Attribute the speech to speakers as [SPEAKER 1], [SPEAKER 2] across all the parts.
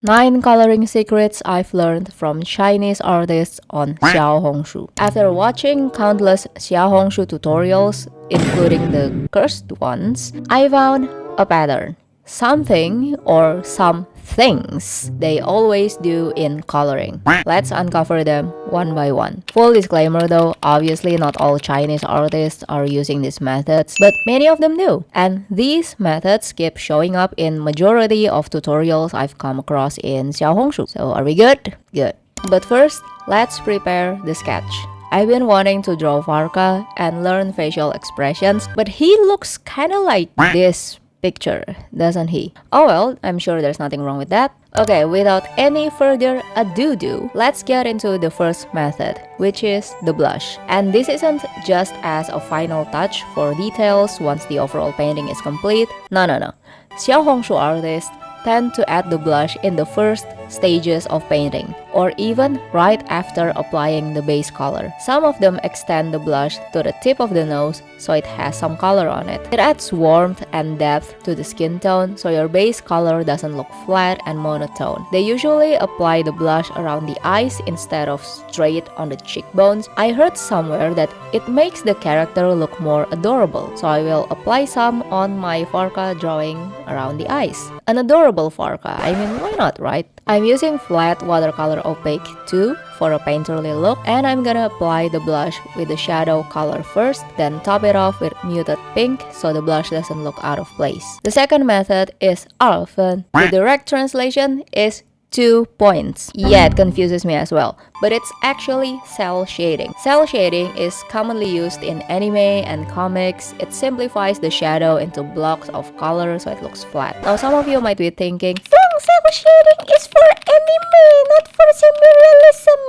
[SPEAKER 1] 9 coloring secrets I've learned from Chinese artists on Xiaohongshu. After watching countless Xiaohongshu tutorials, including the cursed ones, I found a pattern. Something or some things they always do in coloring. Let's uncover them one by one. Full disclaimer though, obviously not all Chinese artists are using these methods, but many of them do. And these methods keep showing up in majority of tutorials I've come across in Xiaohongshu. So are we good? Good. But first, let's prepare the sketch. I've been wanting to draw Farca and learn facial expressions, but he looks kinda like this picture, doesn't he? Oh well, I'm sure there's nothing wrong with that. Okay, without any further ado, let's get into the first method, which is the blush. And this isn't just as a final touch for details once the overall painting is complete. No. Xiaohongshu artists tend to add the blush in the first stages of painting, or even right after applying the base color. Some of them extend the blush to the tip of the nose so it has some color on it. It adds warmth and depth to the skin tone so your base color doesn't look flat and monotone. They usually apply the blush around the eyes instead of straight on the cheekbones. I heard somewhere that it makes the character look more adorable, so I will apply some on my Farca drawing around the eyes. An adorable Farca, I mean, why not, right? I'm using flat watercolor opaque 2 for a painterly look, and I'm gonna apply the blush with the shadow color first, then top it off with muted pink so the blush doesn't look out of place. The second method is Alphen. The direct translation is 2 points. Yeah, it confuses me as well, but it's actually cell shading. Cell shading is commonly used in anime and comics. It simplifies the shadow into blocks of color so it looks flat. Now some of you might be thinking, cell shading is for anime, not for semi-realism.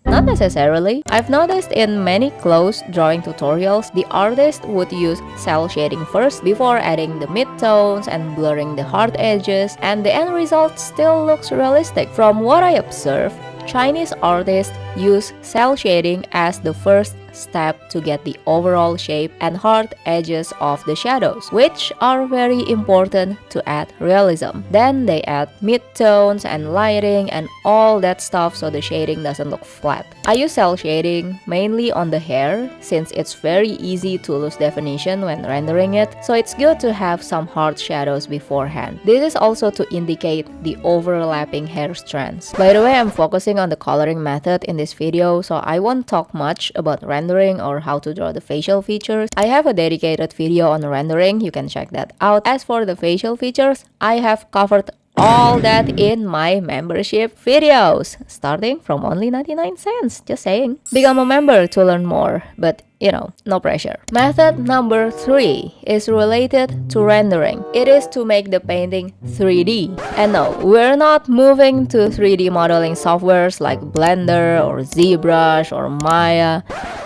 [SPEAKER 1] Not necessarily. I've noticed in many close drawing tutorials, the artist would use cell shading first before adding the midtones and blurring the hard edges, and the end result still looks realistic. From what I observe, Chinese artists use cell shading as the first step to get the overall shape and hard edges of the shadows, which are very important to add realism. Then they add midtones and lighting and all that stuff so the shading doesn't look flat. I use cell shading mainly on the hair since it's very easy to lose definition when rendering it, so it's good to have some hard shadows beforehand. This is also to indicate the overlapping hair strands. By the way, I'm focusing on the coloring method in this video, so I won't talk much about rendering or how to draw the facial features. I have a dedicated video on rendering, you can check that out. As for the facial features, I have covered all that in my membership videos, starting from only 99 cents, just saying. Become a member to learn more, but you know, no pressure. Method number 3 is related to rendering. It is to make the painting 3D. And no, we're not moving to 3D modeling softwares like Blender or ZBrush or Maya.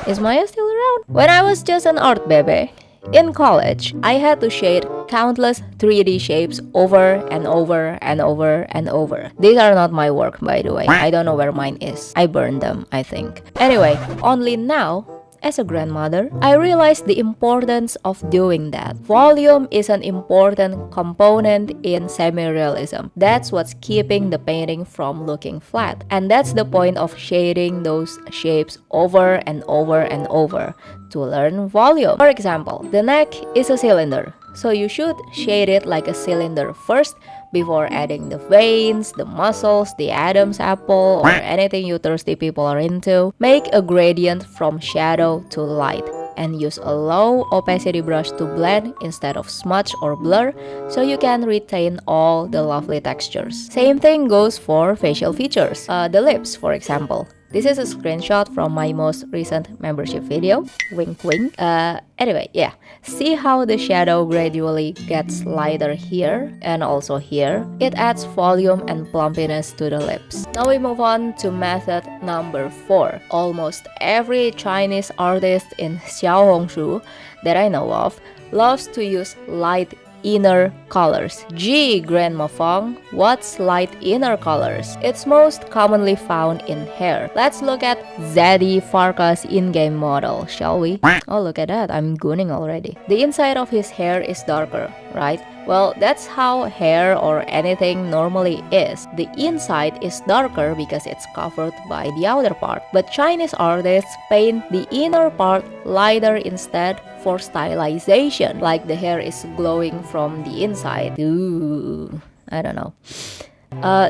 [SPEAKER 1] Is Maya still around? When I was just an art baby in college, I had to shade countless 3D shapes over and over and over and over. These are not my work, by the way. I don't know where mine is. I burned them, I think. Anyway, only now, as a grandmother, I realized the importance of doing that. Volume is an important component in semi-realism. That's what's keeping the painting from looking flat. And that's the point of shading those shapes over and over and over, to learn volume. For example, the neck is a cylinder, so you should shade it like a cylinder first before adding the veins, the muscles, the Adam's apple, or anything you thirsty people are into. Make a gradient from shadow to light and use a low opacity brush to blend instead of smudge or blur so you can retain all the lovely textures. Same thing goes for facial features. The lips, for example. This is a screenshot from my most recent membership video. Wink wink. Anyway, yeah. See how the shadow gradually gets lighter here and also here? It adds volume and plumpiness to the lips. Now we move on to method number 4. Almost every Chinese artist in Xiaohongshu that I know of loves to use light inner colors. Gee, Grandma Fong, what's light inner colors? It's most commonly found in hair. Let's look at Zaddy Farca's in-game model, shall we? Oh, look at that, I'm gooning already. The inside of his hair is darker, right? Well, that's how hair or anything normally is. The inside is darker because it's covered by the outer part. But Chinese artists paint the inner part lighter instead for stylization, like the hair is glowing from the inside. Ooh, I don't know.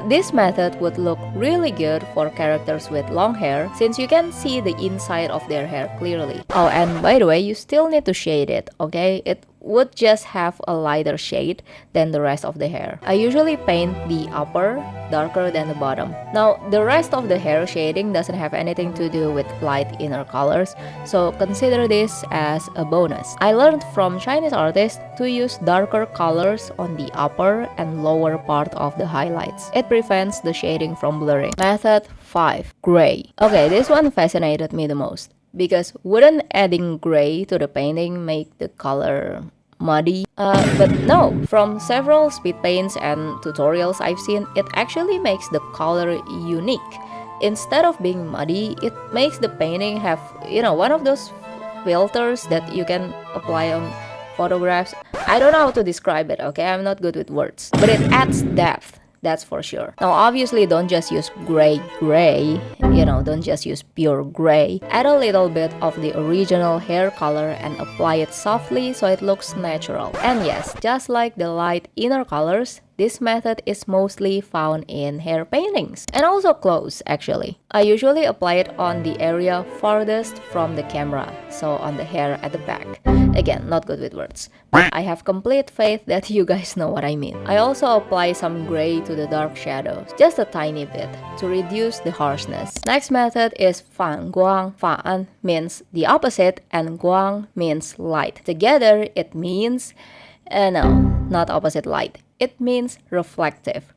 [SPEAKER 1] This method would look really good for characters with long hair since you can see the inside of their hair clearly. Oh, and by the way, you still need to shade it, okay? It would just have a lighter shade than the rest of the hair. I usually paint the upper darker than the bottom. Now, the rest of the hair shading doesn't have anything to do with light inner colors, so consider this as a bonus. I learned from Chinese artists to use darker colors on the upper and lower part of the highlights. It prevents the shading from blurring. Method 5. Gray. Okay, this one fascinated me the most. Because wouldn't adding gray to the painting make the color muddy? But no, from several speed paints and tutorials I've seen, it actually makes the color unique. Instead of being muddy, it makes the painting have, one of those filters that you can apply on photographs. I don't know how to describe it, okay? I'm not good with words. But it adds depth. That's for sure. Now, obviously, don't just use gray, don't just use pure gray. Add a little bit of the original hair color and apply it softly so it looks natural. And yes, just like the light inner colors, this method is mostly found in hair paintings and also clothes actually. I usually apply it on the area farthest from the camera, so on the hair at the back. Again, not good with words, but I have complete faith that you guys know what I mean. I also apply some gray to the dark shadows, just a tiny bit, to reduce the harshness. Next method is fan guang. Fan means the opposite and guang means light. Together it means, no, not opposite light. It means reflective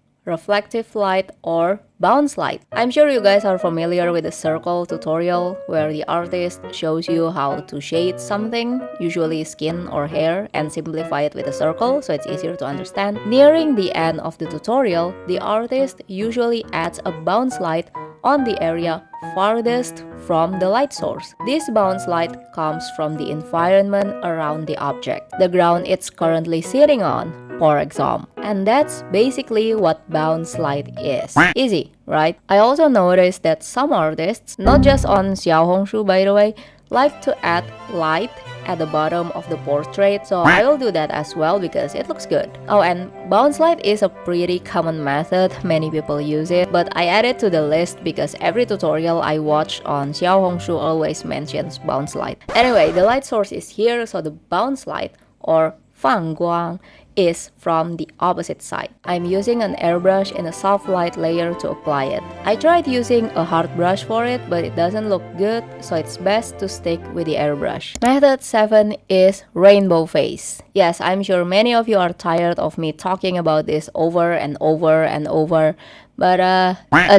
[SPEAKER 1] light or bounce light. I'm sure you guys are familiar with the circle tutorial where the artist shows you how to shade something, usually skin or hair, and simplify it with a circle so it's easier to understand. Nearing the end of the tutorial, the artist usually adds a bounce light on the area farthest from the light source. This bounce light comes from the environment around the object, the ground it's currently sitting on, for example. And that's basically what bounce light is. Easy, right? I also noticed that some artists, not just on Xiaohongshu by the way, like to add light at the bottom of the portrait, so I will do that as well because it looks good. Oh, and bounce light is a pretty common method, many people use it, but I added to the list because every tutorial I watch on Xiaohongshu always mentions bounce light. Anyway, the light source is here, so the bounce light or fan guang is from the opposite side. I'm using an airbrush in a soft light layer to apply it. I tried using a hard brush for it, but it doesn't look good, so it's best to stick with the airbrush. Method 7 is rainbow face. Yes, I'm sure many of you are tired of me talking about this over and over and over, but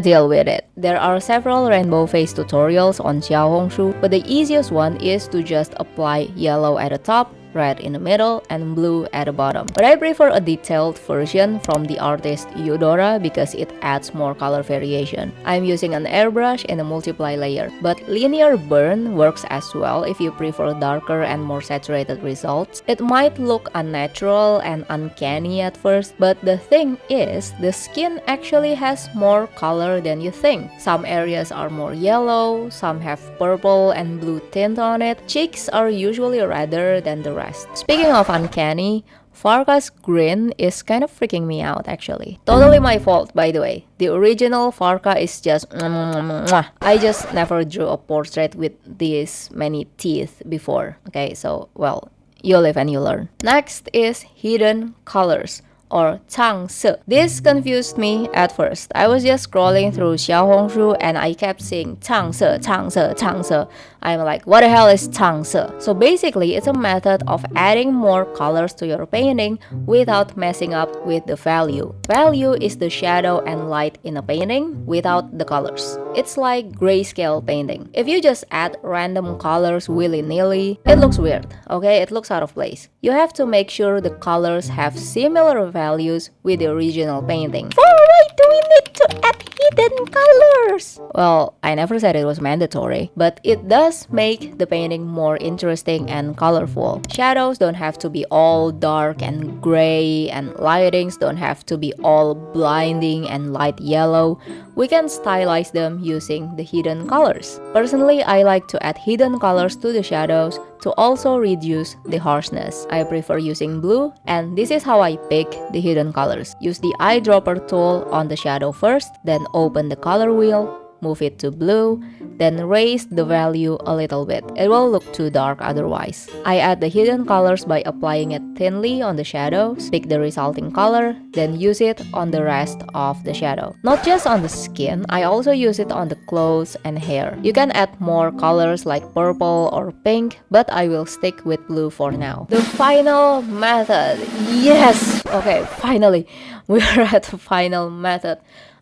[SPEAKER 1] deal with it. There are several rainbow face tutorials on Xiaohongshu, but the easiest one is to just apply yellow at the top, red in the middle, and blue at the bottom. But I prefer a detailed version from the artist Eudora because it adds more color variation. I'm using an airbrush in a multiply layer, but linear burn works as well if you prefer darker and more saturated results. It might look unnatural and uncanny at first, but the thing is, the skin actually has more color than you think. Some areas are more yellow, some have purple and blue tint on it. Cheeks are usually redder than the rest. Speaking of uncanny, Farka's grin is kind of freaking me out actually. Totally my fault by the way. The original Farka is just I just never drew a portrait with these many teeth before. Okay, so well, you live and you learn. Next is hidden colors or 藏色. This confused me at first. I was just scrolling through Xiaohongshu and I kept seeing 藏色, 藏色, 藏色. I'm like, what the hell is 藏色? So basically, it's a method of adding more colors to your painting without messing up with the value. Value is the shadow and light in a painting without the colors. It's like grayscale painting. If you just add random colors willy-nilly, it looks weird, okay? It looks out of place. You have to make sure the colors have similar values with the original painting. For why do we need to add hidden colors. Well, I never said it was mandatory, but it does make the painting more interesting and colorful. Shadows don't have to be all dark and gray, and lightings don't have to be all blinding and light yellow. We can stylize them using the hidden colors. Personally, I like to add hidden colors to the shadows to also reduce the harshness. I prefer using blue, and this is how I pick the hidden colors. Use the eyedropper tool on the shadow first, then open the color wheel, move it to blue, then raise the value a little bit. It will look too dark otherwise. I add the hidden colors by applying it thinly on the shadows, pick the resulting color, then use it on the rest of the shadow. Not just on the skin, I also use it on the clothes and hair. You can add more colors like purple or pink, but I will stick with blue for now. The final method. Yes! Okay, finally, we're at the final method.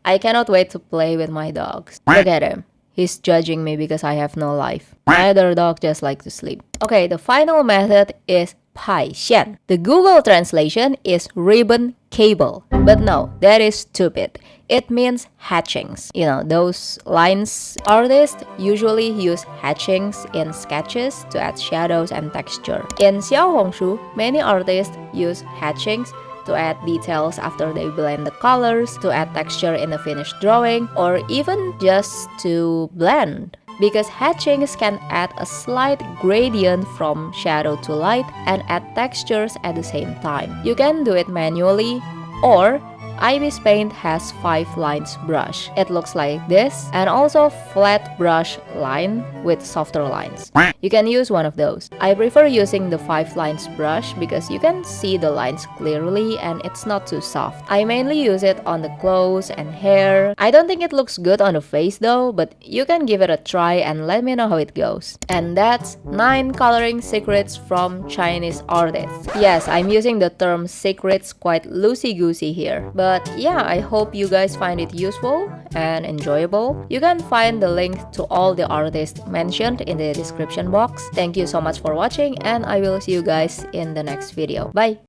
[SPEAKER 1] I cannot wait to play with my dogs. Look at him. He's judging me because I have no life. My other dog just likes to sleep. Okay, the final method is 排线. The Google translation is ribbon cable. But no, that is stupid. It means hatchings. You know, those lines. Artists usually use hatchings in sketches to add shadows and texture. In Xiaohongshu, many artists use hatchings to add details after they blend the colors, to add texture in the finished drawing, or even just to blend. Because hatchings can add a slight gradient from shadow to light and add textures at the same time. You can do it manually, or Ibis Paint has 5 lines brush. It looks like this, and also flat brush line with softer lines. You can use one of those. I prefer using the 5 lines brush because you can see the lines clearly and it's not too soft. I mainly use it on the clothes and hair. I don't think it looks good on the face though, but you can give it a try and let me know how it goes. And that's 9 coloring secrets from Chinese artists. Yes, I'm using the term secrets quite loosey-goosey here, but yeah, I hope you guys find it useful and enjoyable. You can find the link to all the artists mentioned in the description box. Thank you so much for watching, and I will see you guys in the next video. Bye!